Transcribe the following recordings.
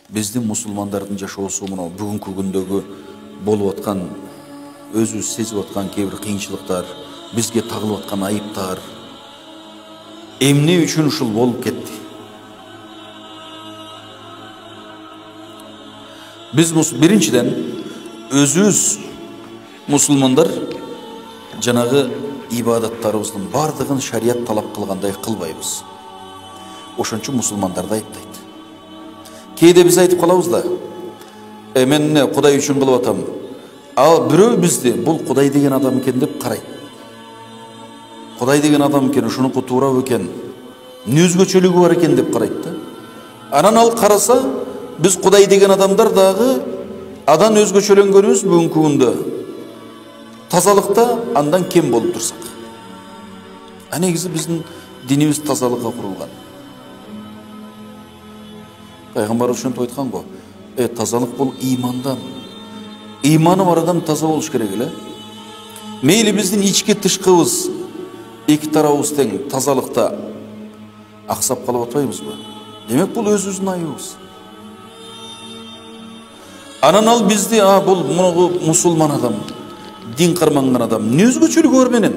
Биздин мусулмандардын жашоосу мына бүгүнкү күндөгү болуп аткан, өзүбүз сезип аткан кээ бир кыйынчылыктар, бизге тагылып аткан айыптар эмне үчүн ушул болуп кетти? Биз биринчиден өзүбүз мусулмандар жанагы ибадаттарыбыздын бардыгын шарият талап кылгандай кылбайбыз. Ошон үчүн мусулмандарды айыптайт. Кейде биз айтып калабыз да, мен Кудай үчүн кылып атам. Ал бирөө бизди бул Кудай деген адам экен деп карайт. Кудай деген адам экен, ушунуку туура экен, өзгөчөлүгү бар экен деп карайт да. Анан ал караса, биз Кудай деген адамдар дагы адан өзгөчөлөнгөнүбүз бүгүнкү күндө тазалыкта андан кем болуп турсак. Негизи биздин динибиз тазалыкка курулган. Пайгамбар ошентип айткан го, тазалык бул имандан. Иманы бар адам таза болуш керек эле. Мейли биздин ички тышкыбыз, эки тарабыбыз тең тазалыкта аксап калып атпайбызбы? Демек бул өзүбүздүн айыбыбыз. Анан ал бизди, бул мусулман адам, дин карманган адам, өзгөчөлүгү бар менен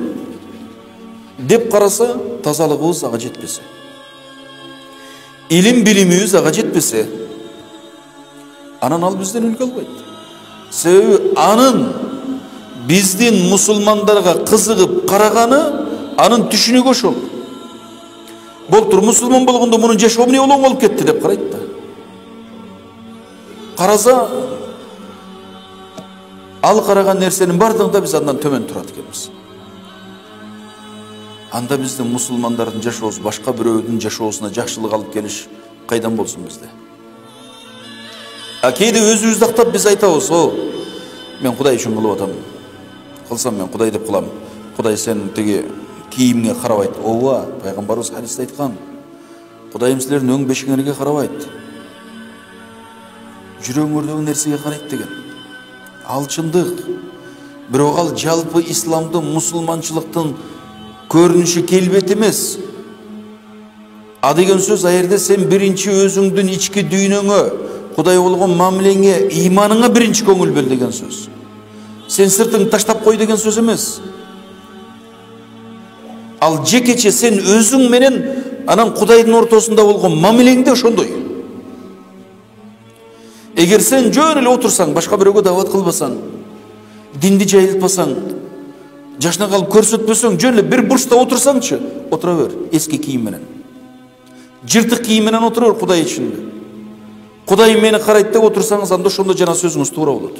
деп караса, тазалыгыбыз ага жетпесе, илим билимибиз ага жетпесе, анан ал бизден үлгү албайт. Себеби анын биздин мусулмандарга кызыгып караганы, анын түшүнүгү ошол. Болтур мусулман болгондо мунун жашоо эмне болуп кетти деп карайт да. Караса, ал караган нерсенин бардыгында биз андан төмөн турат экенбиз. Анда биздин мусулмандардын жашоосу башка бирөөнүн жашоосуна жакшылык алып келиш кайдан болсун бизде? Кейде өзүбүздү актап биз айтабыз, мен Кудай үчүн кылып атам. Кылсам мен Кудай деп кылам. Кудай сен тиги кийимиңе карабайт. Ооба, пайгамбарыбыз хадисте айткан. Кудайым силердин өң бешиңерге карабайт. Жүрөгүңөрдөгү нерсеге карайт деген. Ал чындык. Бирок ал жалпы исламдын, мусулманчылыктын көрүнүшү келбети эмес. Деген сөз аерде сен биринчи өзүңдүн ички дүйнөңө, Кудай болгон мамилеңе, иманыңа биринчи көңүл бөл деген сөз. Сен сыртыңды таштап кой деген сөз эмес. Ал жекече сен өзүң менен анан Кудайдын ортосунда болгон мамилеңде ошондой. Эгер сен жөн эле отурсаң, башка бирөөгө дават кылбасаң, динди жайылтпасаң, жашына калып көрсөтпөсөң, жөн эле бир бурчта отурсаңчы, отура бер, эски кийим менен. Жыртык кийим менен отура бер Кудай үчүн. Кудай мени карайт деп отурсаңыз, анда ошондо жана сөзүңүз туура болот.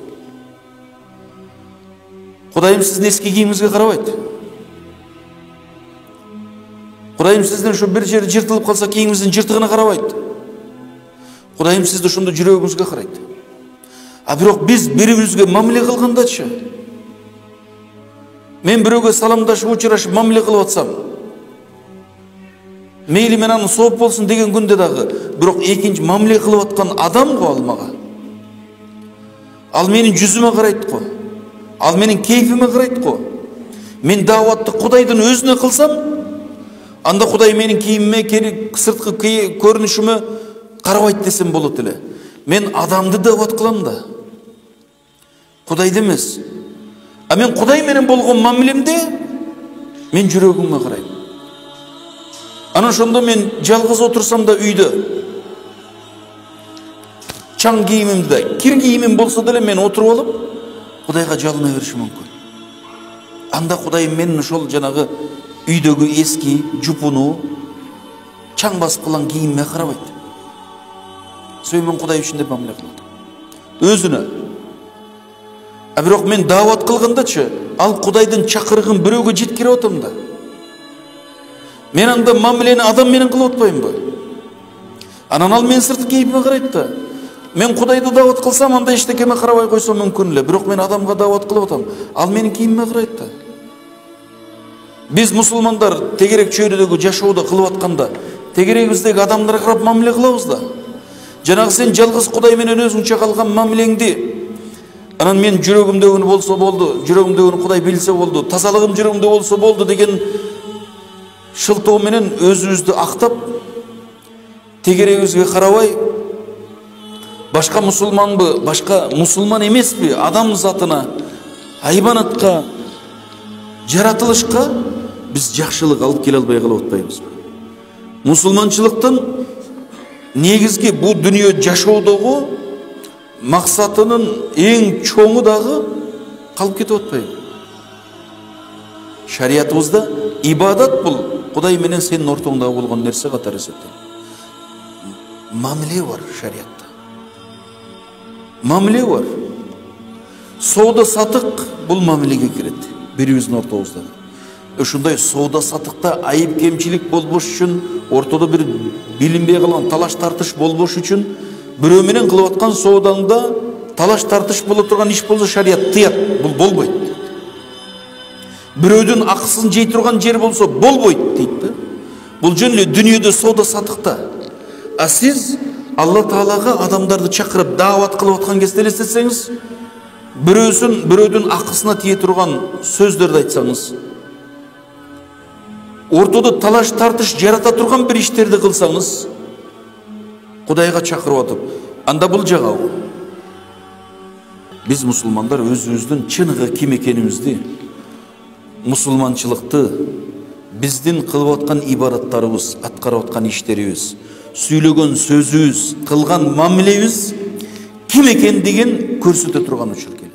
Кудайым сиздин эски кийимиңизге карабайт. Кудайым сиздин ушу бир жери жыртылып калса, кийимиңиздин жыртыгына карабайт. Кудайым сизди ошондо жүрөгүңүзгө карайт. Бирок биз бирибизге мамиле кылгандачы, мен бирөөгө саламдашып, учурашып мамиле кылып атсам, мейли мен аны сооп болсун деген күндө дагы, бирок экинчи мамиле кылып аткан адам го ал мага. Ал менин жүзүмө карайт го. Ал менин кейфиме карайт го. Мен даватты Кудайдын өзүнө кылсам, анда Кудай менин кийимиме, сырткы көрүнүшүмө карабайт десем болот эле. Мен адамды дават кылам да, Кудайды эмес. Мен Кудай менен болгон мамилемде мен жүрөгүмө карайм. Анан ошондо мен жалгыз отурсам да үйдө, чаң кийимимде, кир кийимим болсо деле мен отуруп алып, Кудайга жалына беришим мүмкүн. Анда Кудай менин ошол жанагы үйдөгү эски, жупуну, чаң басып калган кийимиме карабайт. Себеби мен Кудай үчүн деп мамиле кылат. Өзүнө. Бирок мен дават кылгандачы, ал Кудайдын чакырыгын бирөөгө жеткирип атам да. Мен анда мамилени адам менен кылып атпаймынбы? Анан ал мен сыртқы кейпиме карайт да. Мен Кудайды дават кылсам, анда эчтекеме карабай койсом мүмкүн эле. Бирок мен адамга дават кылып атам. Ал менин кийимиме карайт да. Биз мусулмандар тегерек чөйрөдөгү жашоодо кылып атканда, тегерегибиздеги адамдарга карап мамиле кылабыз да. Жанагы сен жалгыз Кудай менен өзүңчө калган мамилеңди, анан мен жүрөгүмдөгүнү болсо болду, жүрөгүмдөгүнү Кудай билсе болду, тазалыгым жүрөгүмдө болсо болду деген шылтоо менен өзүбүздү актап, тегерегибизге карабай, Başka musulmanбы, başka musulman emesпи, адам затына, hayvanatқа, жаратылышқа biz жақшылық алып келе албай қалып отпаймыз. Musulmançılıktın негізгі bu дүние жашоодогу мақсатының ең чоңу дагы қалып кетип отпайбы. Шариятыбызда ибадат бұл Құдай менен сенің ортоңдагы болгон нерсе катары эсептелет. Мамиле бар шариятта. Мамиле бар. Сауда сатык бұл мамилеге кирет. Бирибиздин ортобузда. Ушундай сауда сатыкта айып кемчилик болбош үчүн, ортодо бир билинбей калган талаш тартыш болбош үчүн, бирөө менен кылып аткан соодаңда талаш тартыш боло турган иш болсо шарият тыят. Бул болбойт. Бирөөдүн акысын жей турган жер болсо болбойт дейт да. Бул жөн эле дүнүйөдө сауда сатыкта. А сиз Алла Таалага адамдарды чакырып даават кылып аткан кезде элестетсеңиз, бирөөдүн акысына тие турган сөздөрдү айтсаңыз, ортодо талаш тартыш жарата турган бир иштерди кылсаңыз, Кудайга чакырып атып, анда бул жагабы. Биз мусулмандар өзүбүздүн чыныгы ким экенибизди, мусулманчылыкты, биздин кылып аткан ибадаттарыбыз, аткарып аткан иштерибиз, сүйлөгөн сөзүбүз, кылган мамилебиз ким экендигин көрсөтө турган учур.